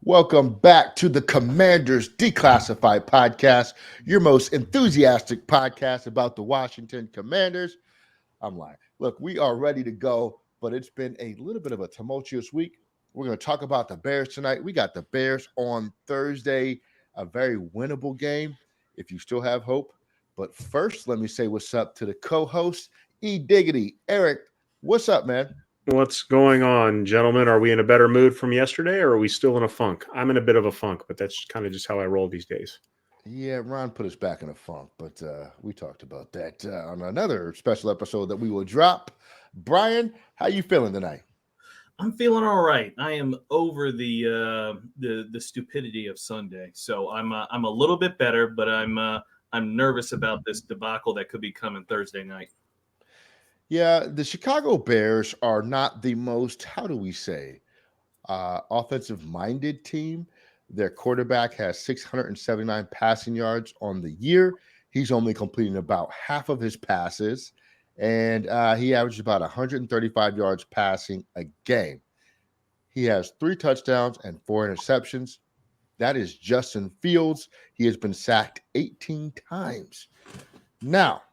Welcome back to the Commanders Declassified Podcast, your most enthusiastic podcast about the Washington Commanders. I'm lying. Look, we are ready to go, but it's been a little bit of a tumultuous week. We're going to talk about the Bears tonight. We got the Bears on Thursday, a very winnable game if you still have hope. But first, let me say what's up to the co-host, E. Diggity. Eric, what's up, man? What's going on, gentlemen? Are we in a better mood from yesterday or are we still in a funk? I'm in a bit of a funk, but that's kind of just how I roll these days. Yeah, Ron put us back in a funk, but we talked about that on another special episode that we will drop. Brian, how you feeling tonight? I'm feeling all right. I am over the stupidity of Sunday, so I'm a little bit better, but I'm nervous about this debacle that could be coming Thursday night. Yeah, the Chicago Bears are not the most, how do we say, offensive minded team. Their quarterback has 679 passing yards on the year. He's only completing about half of his passes, and he averages about 135 yards passing a game. He has 3 touchdowns and 4 interceptions. That is Justin Fields. He has been sacked 18 times. Now,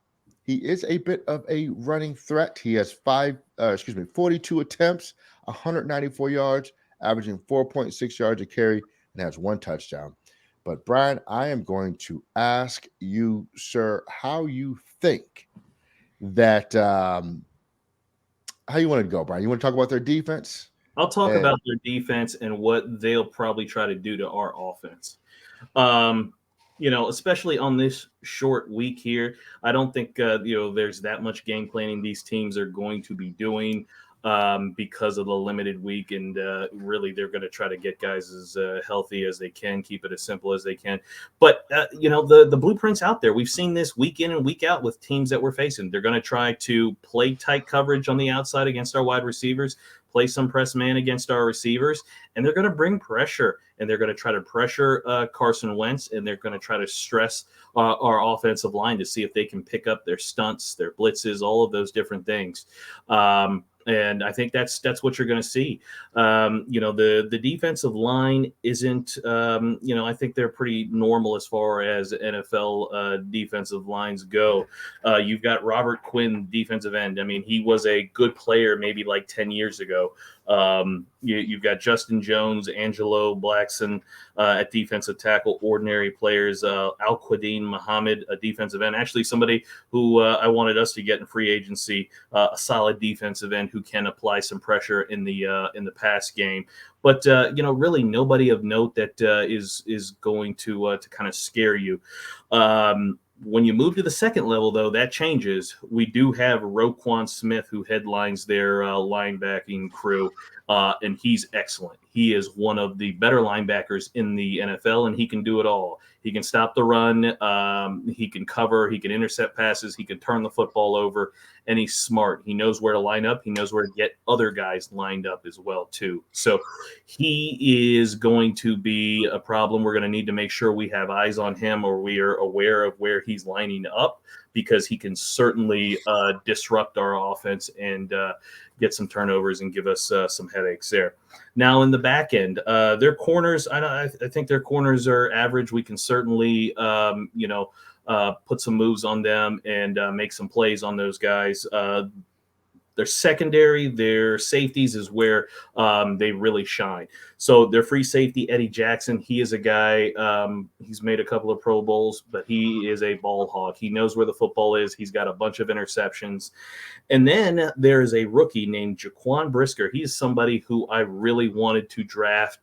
he is a bit of a running threat. He has 42 attempts, 194 yards, averaging 4.6 yards a carry, and has 1 touchdown. But Brian, I am going to ask you, sir, how you think that how you want to go, Brian? You want to talk about their defense? I'll talk And about their defense and what they'll probably try to do to our offense. Um, especially on this short week here, I don't think there's that much game planning these teams are going to be doing because of the limited week, and really they're going to try to get guys as healthy as they can, keep it as simple as they can. But the blueprint's out there. We've seen this week in and week out with teams that we're facing. They're going to try to play tight coverage on the outside against our wide receivers, play some press man against our receivers, and they're going to bring pressure, and they're going to try to pressure Carson Wentz, and they're going to try to stress our offensive line to see if they can pick up their stunts, their blitzes, all of those different things. And I think that's what you're going to see. The defensive line isn't. I think they're pretty normal as far as NFL defensive lines go. You've got Robert Quinn, defensive end. I mean, he was a good player maybe like 10 years ago. You've got Justin Jones, Angelo Blackson at defensive tackle, ordinary players. Al-Quadin Muhammad, a defensive end, actually somebody who I wanted us to get in free agency, a solid defensive end who can apply some pressure in the pass game. But really nobody of note that is going to kind of scare you. When you move to the second level, though, that changes. We do have Roquan Smith, who headlines their linebacking crew, and he's excellent. He is one of the better linebackers in the NFL, and he can do it all. He can stop the run. He can cover. He can intercept passes. He can turn the football over, and he's smart. He knows where to line up. He knows where to get other guys lined up as well, too. So he is going to be a problem. We're going to need to make sure we have eyes on him, or we are aware of where he's lining up, because he can certainly disrupt our offense and get some turnovers and give us some headaches there. Now in the back end, their corners, I think their corners are average. We can certainly, put some moves on them and make some plays on those guys. Their secondary, their safeties is where they really shine. So their free safety, Eddie Jackson, he is a guy, he's made a couple of Pro Bowls, but he is a ball hawk. He knows where the football is. He's got a bunch of interceptions. And then there's a rookie named Jaquan Brisker. He's somebody who I really wanted to draft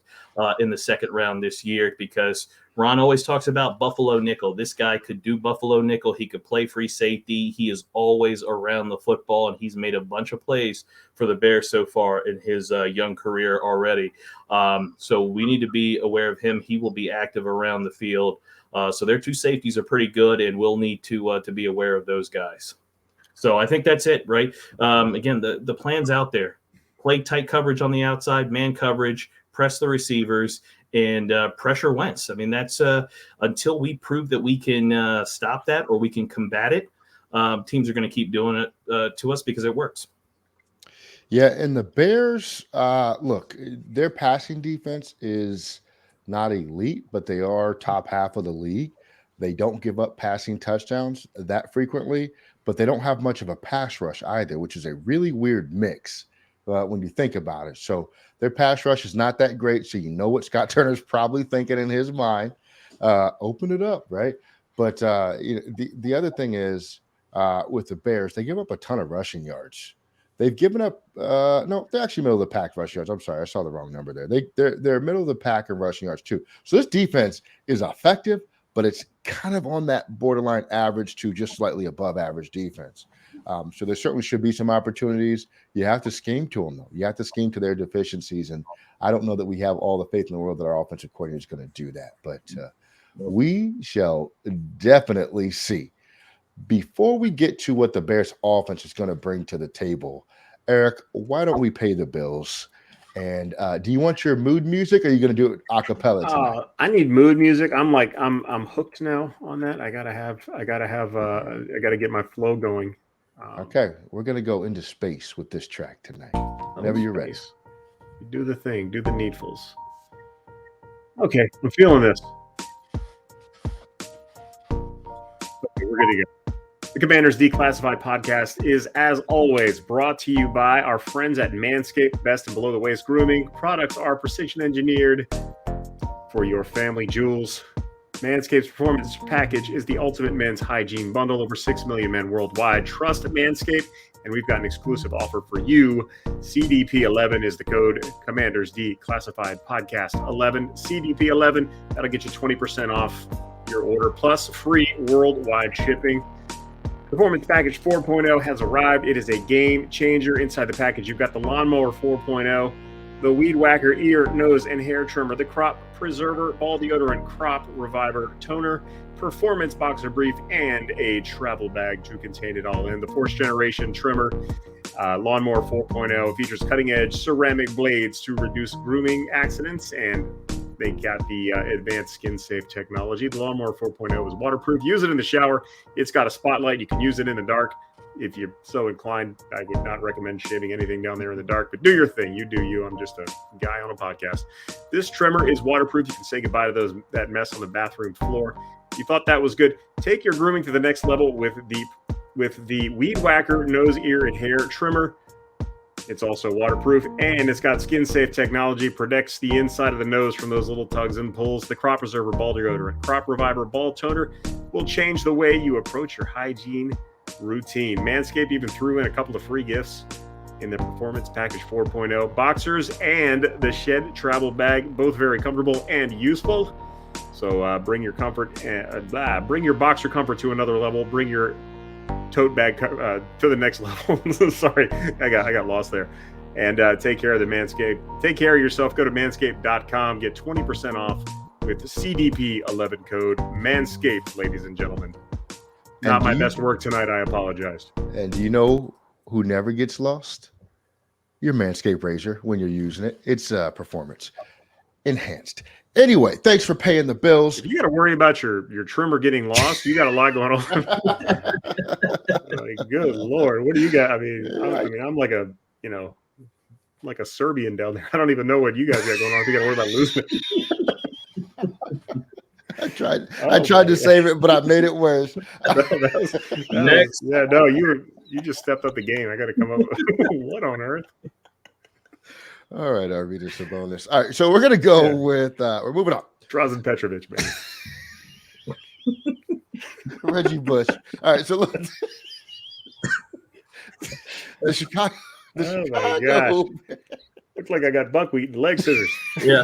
in the second round this year, because Ron always talks about Buffalo nickel. This guy could do Buffalo nickel. He could play free safety. He is always around the football, and he's made a bunch of plays for the Bears so far in his young career already. So we need to be aware of him. He will be active around the field. So their two safeties are pretty good, and we'll need to be aware of those guys. So I think that's it, right? Again, the plan's out there. Play tight coverage on the outside, man coverage, press the receivers, and pressure Wentz. I mean, that's until we prove that we can stop that or we can combat it, teams are going to keep doing it to us because it works. Yeah, and the Bears, look, their passing defense is not elite, but they are top half of the league. They don't give up passing touchdowns that frequently, but they don't have much of a pass rush either, which is a really weird mix when you think about it. So their pass rush is not that great. So you know what Scott Turner's probably thinking in his mind. Open it up, right? But the other thing is with the Bears, they give up a ton of rushing yards. They've given up no, they're actually middle of the pack rushing yards. I'm sorry, I saw the wrong number there. They're middle of the pack in rushing yards too. So this defense is effective, but it's kind of on that borderline average to just slightly above average defense. So there certainly should be some opportunities. You have to scheme to them, though. You have to scheme to their deficiencies. And I don't know that we have all the faith in the world that our offensive coordinator is going to do that. But we shall definitely see. Before we get to what the Bears offense is going to bring to the table, Eric, why don't we pay the bills? And do you want your mood music, or are you going to do it a cappella tonight? I need mood music. I'm hooked now on that. I gotta get my flow going. Okay, we're going to go into space with this track tonight. Whenever you're ready. Do the thing. Do the needfuls. Okay, I'm feeling this. Okay, we're good to go. The Commanders Declassified podcast is, as always, brought to you by our friends at Manscaped. Best and below the waist grooming products are precision engineered for your family jewels. Manscaped's performance package is the ultimate men's hygiene bundle. Over 6 million men worldwide trust Manscaped, and we've got an exclusive offer for you. CDP11 is the code. Commanders Declassified podcast 11 CDP11. That'll get you 20% off your order plus free worldwide shipping. Performance Package 4.0 has arrived. It is a game changer. Inside the package, you've got the Lawnmower 4.0, the Weed Whacker ear, nose, and hair trimmer, the Crop Preserver, Ball Deodorant, Crop Reviver Toner, Performance Boxer Brief, and a travel bag to contain it all in. The 4th generation trimmer, Lawnmower 4.0, features cutting-edge ceramic blades to reduce grooming accidents, and they got the advanced skin-safe technology. The Lawnmower 4.0 is waterproof. Use it in the shower. It's got a spotlight. You can use it in the dark. If you're so inclined, I would not recommend shaving anything down there in the dark, but do your thing. You do you. I'm just a guy on a podcast. This trimmer is waterproof. You can say goodbye to that mess on the bathroom floor. If you thought that was good, take your grooming to the next level with the Weed Whacker nose, ear, and hair trimmer. It's also waterproof, and it's got skin-safe technology, protects the inside of the nose from those little tugs and pulls. The Crop Preserver Ball Deodorant, Crop Reviver Ball Toner will change the way you approach your hygiene routine. Manscaped even threw in a couple of free gifts in their Performance Package 4.0. Boxers and the Shed Travel Bag, both very comfortable and useful. So bring your boxer comfort to another level. Bring your tote bag to the next level. Sorry, I got lost there. And take care of the Manscaped. Take care of yourself. Go to manscaped.com. Get 20% off with the CDP11 code. Manscaped, ladies and gentlemen. Not my best work tonight. I apologize. And do you know who never gets lost? Your Manscaped razor when you're using it. It's performance enhanced. Anyway, thanks for paying the bills. If you got to worry about your trimmer getting lost, you got a lot going on. Like, good Lord, what do you got? I mean, I'm like a Serbian down there. I don't even know what you guys got going on. If you got to worry about losing it. I tried to save it, but I made it worse. Next. You just stepped up the game. I got to come up with what on earth? All right, Arvydas Sabonis. All right, so we're gonna go with we're moving on. Drazen Petrovic, man. Reggie Bush. All right, so look, the Chicago. Oh my gosh! Looks like I got buckwheat and leg scissors. Yeah.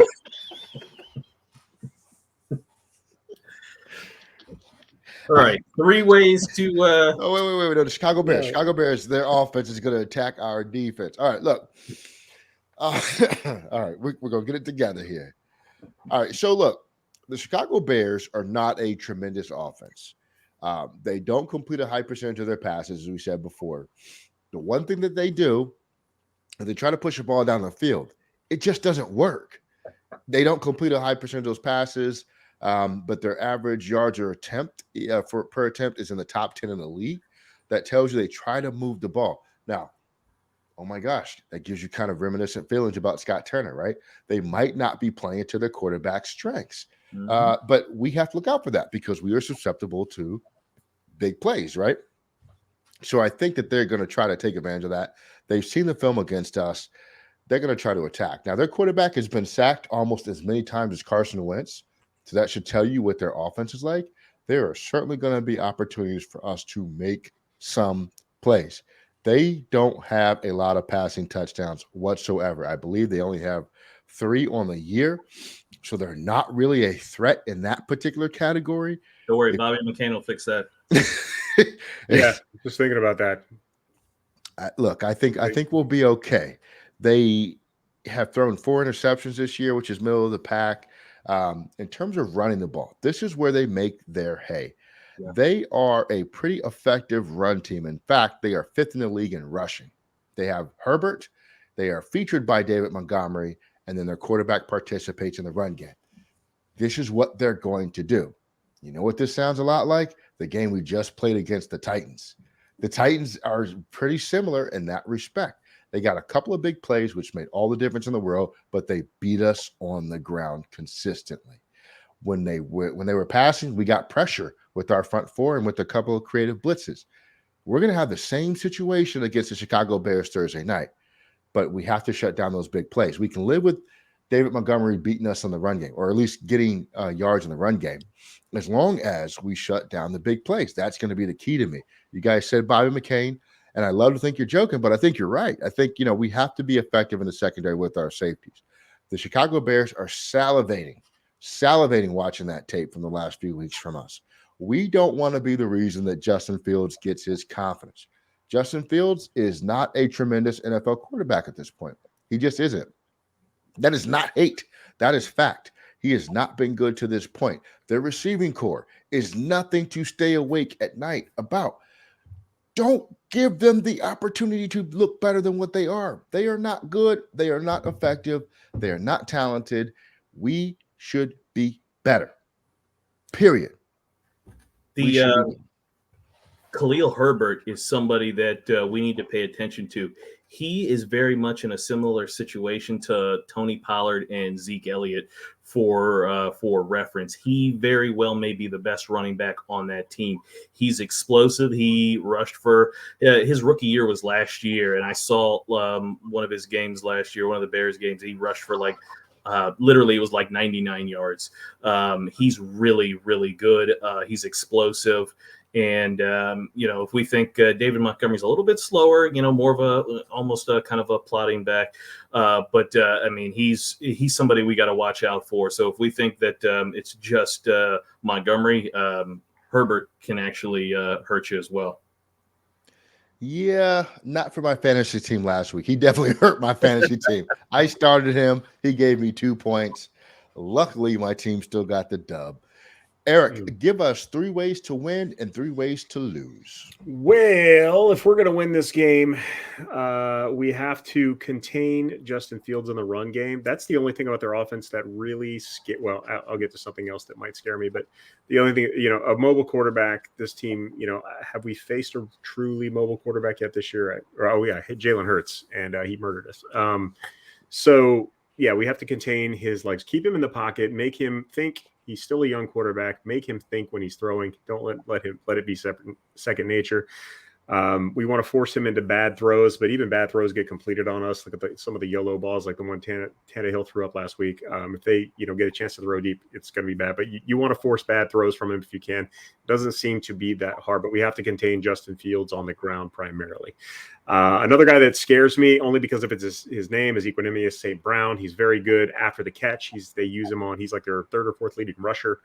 All right, 3 ways to. Oh wait! No, the Chicago Bears. Yeah. Chicago Bears. Their offense is going to attack our defense. All right, look. All right, we're going to get it together here. All right, so look, the Chicago Bears are not a tremendous offense. They don't complete a high percentage of their passes, as we said before. The one thing that they do is they try to push the ball down the field. It just doesn't work. They don't complete a high percentage of those passes, but their average yards per attempt is in the top 10 in the league. That tells you they try to move the ball. Now, oh my gosh, that gives you kind of reminiscent feelings about Scott Turner, right? They might not be playing to their quarterback strengths. Mhm. But we have to look out for that because we are susceptible to big plays, right? So I think that they're going to try to take advantage of that. They've seen the film against us. They're going to try to attack. Now, their quarterback has been sacked almost as many times as Carson Wentz. So that should tell you what their offense is like. There are certainly going to be opportunities for us to make some plays. They don't have a lot of passing touchdowns whatsoever. I believe they only have 3 on the year. So they're not really a threat in that particular category. Don't worry, Bobby McCain will fix that. Yeah, just thinking about that. Look, I think we'll be okay. They have thrown 4 interceptions this year, which is middle of the pack. In terms of running the ball, this is where they make their hay. Yeah. They are a pretty effective run team. In fact, they are 5th in the league in rushing. They have Herbert. They are featured by David Montgomery, and then their quarterback participates in the run game. This is what they're going to do. You know what this sounds a lot like? The game we just played against the Titans. The Titans are pretty similar in that respect. They got a couple of big plays, which made all the difference in the world, but they beat us on the ground consistently. When they were passing, we got pressure with our front four and with a couple of creative blitzes. We're going to have the same situation against the Chicago Bears Thursday night, but we have to shut down those big plays. We can live with David Montgomery beating us on the run game, or at least getting yards in the run game, as long as we shut down the big plays. That's going to be the key to me. You guys said Bobby McCain, and I love to think you're joking, but I think you're right. I think, we have to be effective in the secondary with our safeties. The Chicago Bears are salivating watching that tape from the last few weeks from us. We don't want to be the reason that Justin Fields gets his confidence. Justin Fields is not a tremendous NFL quarterback at this point. He just isn't. That is not hate. That is fact. He has not been good to this point. Their receiving core is nothing to stay awake at night about. Don't give them the opportunity to look better than what they are. They are not good. They are not effective. They are not talented. We should be better. Period. Khalil Herbert is somebody that we need to pay attention to. He is very much in a similar situation to Tony Pollard and Zeke Elliott for reference. He very well may be the best running back on that team. He's explosive. He rushed for his rookie year was last year, and I saw one of his games last year, one of the Bears games. He rushed for literally it was like 99 yards. He's really, really good. He's explosive. And, if we think David Montgomery's a little bit slower, more of almost a kind of a plotting back. But he's somebody we got to watch out for. So if we think that it's just Montgomery, Herbert can actually hurt you as well. Yeah, not for my fantasy team last week. He definitely hurt my fantasy team. I started him. He gave me 2 points. Luckily, my team still got the dub. Eric, give us 3 ways to win and 3 ways to lose. Well, if we're going to win this game, we have to contain Justin Fields in the run game. That's the only thing about their offense that really well, I'll get to something else that might scare me. But the only thing, a mobile quarterback, this team, have we faced a truly mobile quarterback yet this year? Jalen Hurts, and he murdered us. We have to contain his legs, keep him in the pocket, make him think. He's still a young quarterback. Make him think when he's throwing. Don't let it be second nature. We want to force him into bad throws, but even bad throws get completed on us. Look at some of the YOLO balls, like the one Tannehill threw up last week. If they get a chance to throw deep, it's going to be bad. But you want to force bad throws from him if you can. It doesn't seem to be that hard, but we have to contain Justin Fields on the ground primarily. Another guy that scares me only because of his name is Equanimeous St. Brown. He's very good after the catch. They use him on. He's like their 3rd or 4th leading rusher.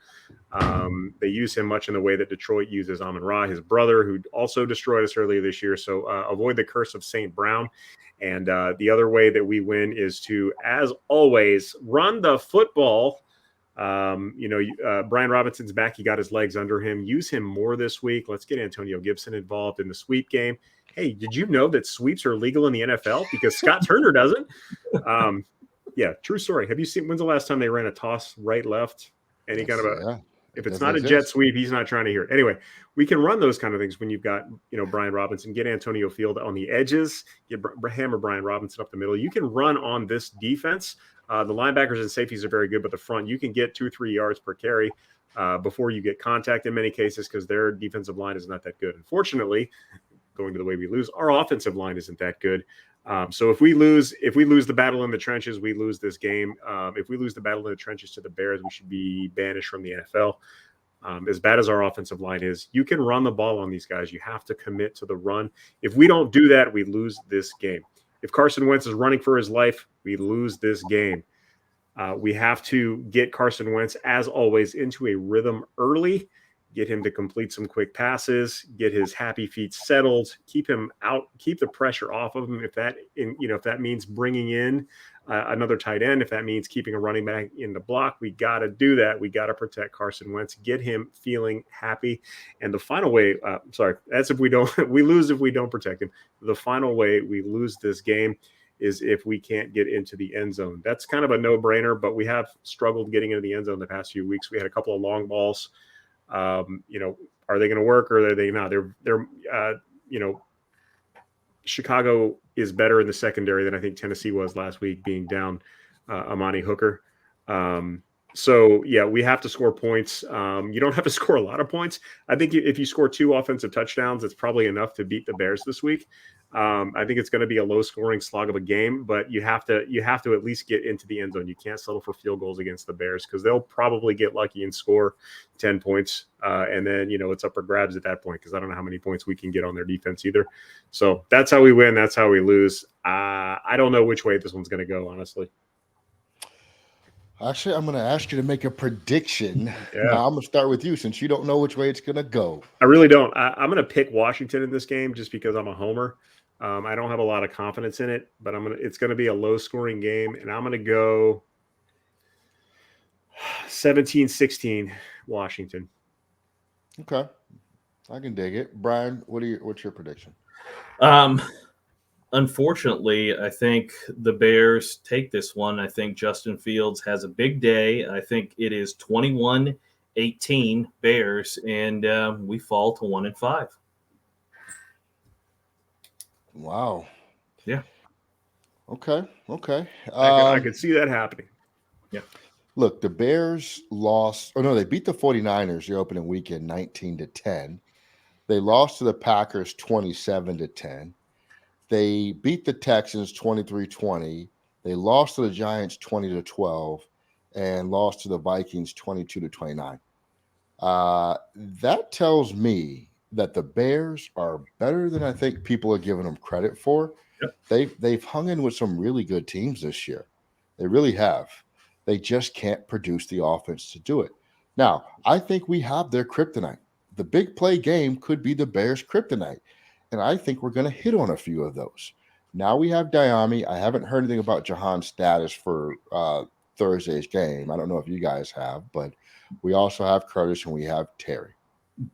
They use him much in the way that Detroit uses Amon-Ra, his brother, who also destroyed us earlier this year. So avoid the curse of St. Brown. And the other way that we win is to, as always, run the football. Brian Robinson's back. He got his legs under him. Use him more this week. Let's get Antonio Gibson involved in the sweep game. Hey, did you know that sweeps are legal in the NFL? Because Scott Turner doesn't. True story. Have you seen, when's the last time they ran a toss right, left? Any kind of If it's Doesn't not a jet exist. sweep, he's not trying to hear it. Anyway, we can run those kind of things when you've got, Brian Robinson, get Antonio Field on the edges, hammer Brian Robinson up the middle. You can run on this defense. The linebackers and safeties are very good, but the front, you can get 2-3 yards per carry before you get contact in many cases because their defensive line is not that good. Unfortunately, going to the way we lose, our offensive line isn't that good. So if we lose the battle in the trenches, we lose this game. If we lose the battle in the trenches to the Bears, we should be banished from the NFL. As bad as our offensive line is, you can run the ball on these guys. You have to commit to the run. If we don't do that, we lose this game. If Carson Wentz is running for his life, we lose this game. We have to get Carson Wentz, as always, into a rhythm early, get him to complete some quick passes, get his happy feet settled, keep him out, keep the pressure off of him. If that means bringing in another tight end, if that means keeping a running back in the block, we got to do that. We got to protect Carson Wentz, get him feeling happy. And the final way, that's if we lose if we don't protect him. The final way we lose this game is if we can't get into the end zone. That's kind of a no-brainer, but we have struggled getting into the end zone the past few weeks. We had a couple of long balls. Are they going to work or are they not? Chicago is better in the secondary than I think Tennessee was last week, being down Amani Hooker. We have to score points. You don't have to score a lot of points. I think if you score 2 offensive touchdowns, it's probably enough to beat the Bears this week. I think it's going to be a low-scoring slog of a game, but you have to at least get into the end zone. You can't settle for field goals against the Bears because they'll probably get lucky and score 10 points, and then it's up for grabs at that point because I don't know how many points we can get on their defense either. So that's how we win. That's how we lose. I don't know which way this one's going to go, honestly. Actually, I'm going to ask you to make a prediction. Yeah. Now, I'm going to start with you since you don't know which way it's going to go. I really don't. I'm going to pick Washington in this game just because I'm a homer. I don't have a lot of confidence in it, but it's going to be a low-scoring game, and I'm going to go 17-16 Washington. Okay. I can dig it. Brian, what's your prediction? Unfortunately, I think the Bears take this one. I think Justin Fields has a big day. I think it is 21-18 Bears, and we fall to 1-5. Wow. Yeah. Okay. I could see that happening. Yeah. Look, the Bears lost. Oh, no, they beat the 49ers the opening weekend 19-10. They lost to the Packers 27-10. They beat the Texans 23-20. They lost to the Giants 20-12 and lost to the Vikings 22-29. That tells me that the Bears are better than I think people are giving them credit for. Yep. They've hung in with some really good teams this year. They really have. They just can't produce the offense to do it. Now, I think we have their kryptonite. The big play game could be the Bears' kryptonite. And I think we're going to hit on a few of those. Now we have Diami. I haven't heard anything about Jahan's status for Thursday's game. I don't know if you guys have, but we also have Curtis and we have Terry.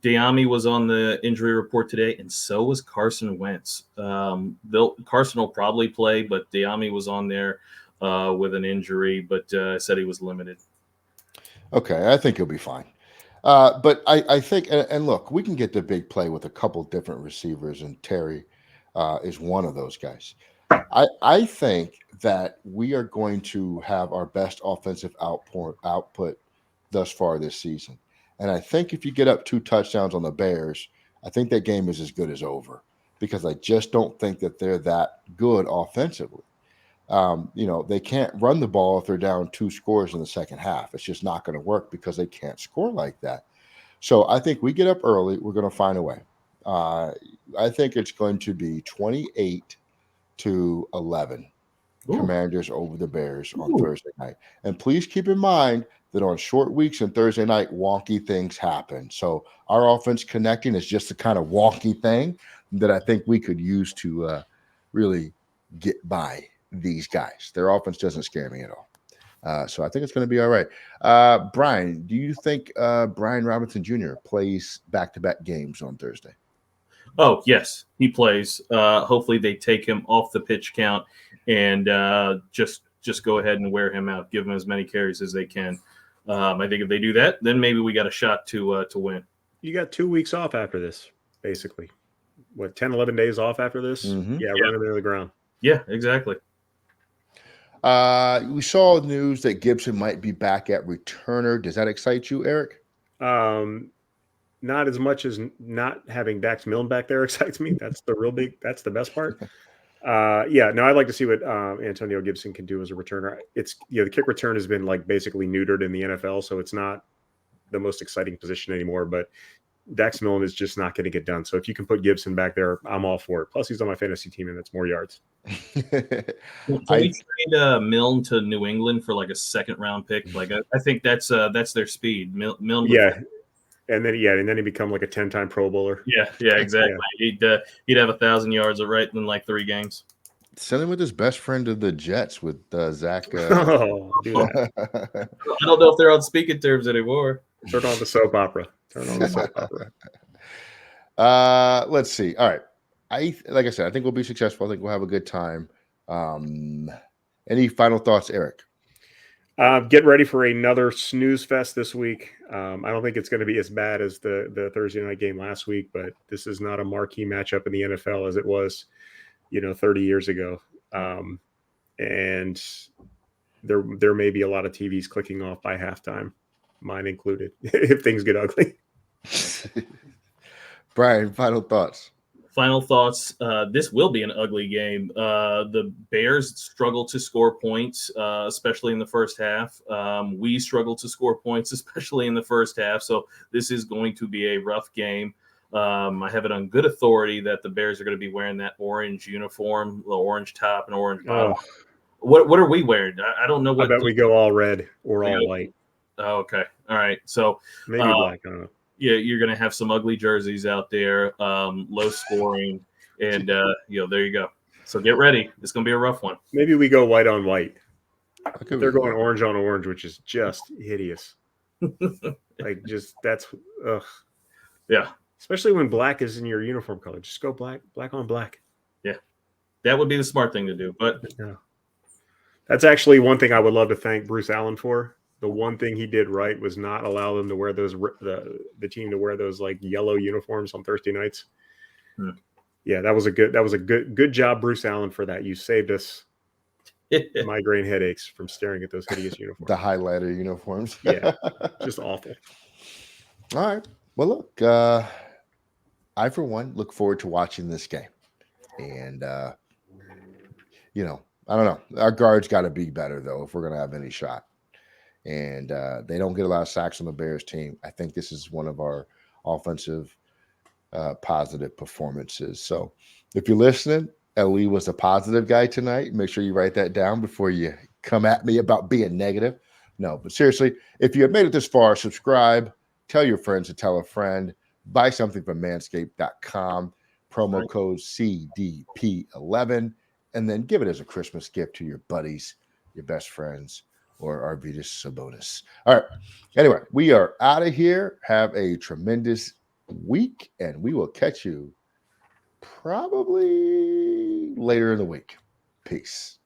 Diami was on the injury report today, and so was Carson Wentz. Carson will probably play, but Diami was on there with an injury, but said he was limited. Okay, I think he'll be fine. But I think, and look, we can get the big play with a couple different receivers, and Terry is one of those guys. I think that we are going to have our best offensive output thus far this season. And I think if you get up 2 touchdowns on the Bears, I think that game is as good as over because I just don't think that they're that good offensively. They can't run the ball if they're down 2 scores in the second half. It's just not going to work because they can't score like that. So I think we get up early. We're going to find a way. I think it's going to be 28-11 Commanders over the Bears on Thursday night. And please keep in mind that on short weeks and Thursday night, wonky things happen. So our offense connecting is just the kind of wonky thing that I think we could use to really get by these guys. Their offense doesn't scare me at all. So I think it's going to be all right. Brian, do you think Brian Robinson Jr. plays back-to-back games on Thursday? Oh, yes, he plays. Hopefully they take him off the pitch count and just go ahead and wear him out, give him as many carries as they can. I think if they do that, then maybe we got a shot to win. You got 2 weeks off after this, basically. What, 10, 11 days off after this? Mhm. Yeah, running into the ground. Yeah, exactly. We saw news that Gibson might be back at returner. Does that excite you, Eric? Not as much as not having Dax Milne back there excites me. That's the best part. Yeah, no, I'd like to see what Antonio Gibson can do as a returner. It's the kick return has been like basically neutered in the NFL, so it's not the most exciting position anymore. But Dax Milne is just not going to get done. So if you can put Gibson back there, I'm all for it. Plus, he's on my fantasy team, and that's more yards. Can we trade Milne to New England for like a second round pick? Like I think that's their speed. Milne. Yeah. And then he become like a 10-time Pro Bowler. Yeah, exactly. Yeah. He'd have 1,000 yards right in like 3 games. Send him with his best friend of the Jets with Zach. Do that. I don't know if they're on speaking terms anymore. Turn on the soap opera. Let's see. All right. Like I said, I think we'll be successful. I think we'll have a good time. Any final thoughts, Eric? Get ready for another snooze fest this week. I don't think it's going to be as bad as the Thursday night game last week, but this is not a marquee matchup in the NFL as it was, 30 years ago. And there may be a lot of TVs clicking off by halftime, mine included, if things get ugly. Brian, final thoughts. Final thoughts. This will be an ugly game. The Bears struggle to score points, especially in the first half. We struggle to score points, especially in the first half. So this is going to be a rough game. I have it on good authority that the Bears are going to be wearing that orange uniform, the orange top and orange bottom. What are we wearing? I don't know. I bet we go all red or all white. Oh, okay. All right. So maybe black. I don't know. Yeah, you're going to have some ugly jerseys out there, low scoring, and there you go. So get ready. It's going to be a rough one. Maybe we go white on white. They're going orange on orange, which is just hideous. That's ugh. Yeah. Especially when black is in your uniform color. Just go black on black. Yeah. That would be the smart thing to do. But yeah. That's actually one thing I would love to thank Bruce Allen for. The one thing he did right was not allow them to wear the team to wear those like yellow uniforms on Thursday nights. Yeah, that was a good job, Bruce Allen, for that. You saved us migraine headaches from staring at those hideous uniforms. The highlighter uniforms. Yeah, just awful. All right. Well, look, I for one look forward to watching this game, and I don't know. Our guards got to be better though if we're going to have any shot. And they don't get a lot of sacks on the Bears team. I think this is one of our offensive positive performances. So if you're listening, Ellie was a positive guy tonight. Make sure you write that down before you come at me about being negative. No, but seriously, if you have made it this far, subscribe, tell your friends to tell a friend, buy something from manscaped.com, promo code CDP11, and then give it as a Christmas gift to your buddies, your best friends, or Arvydas Sabonis. All right. Anyway, we are out of here. Have a tremendous week, and we will catch you probably later in the week. Peace.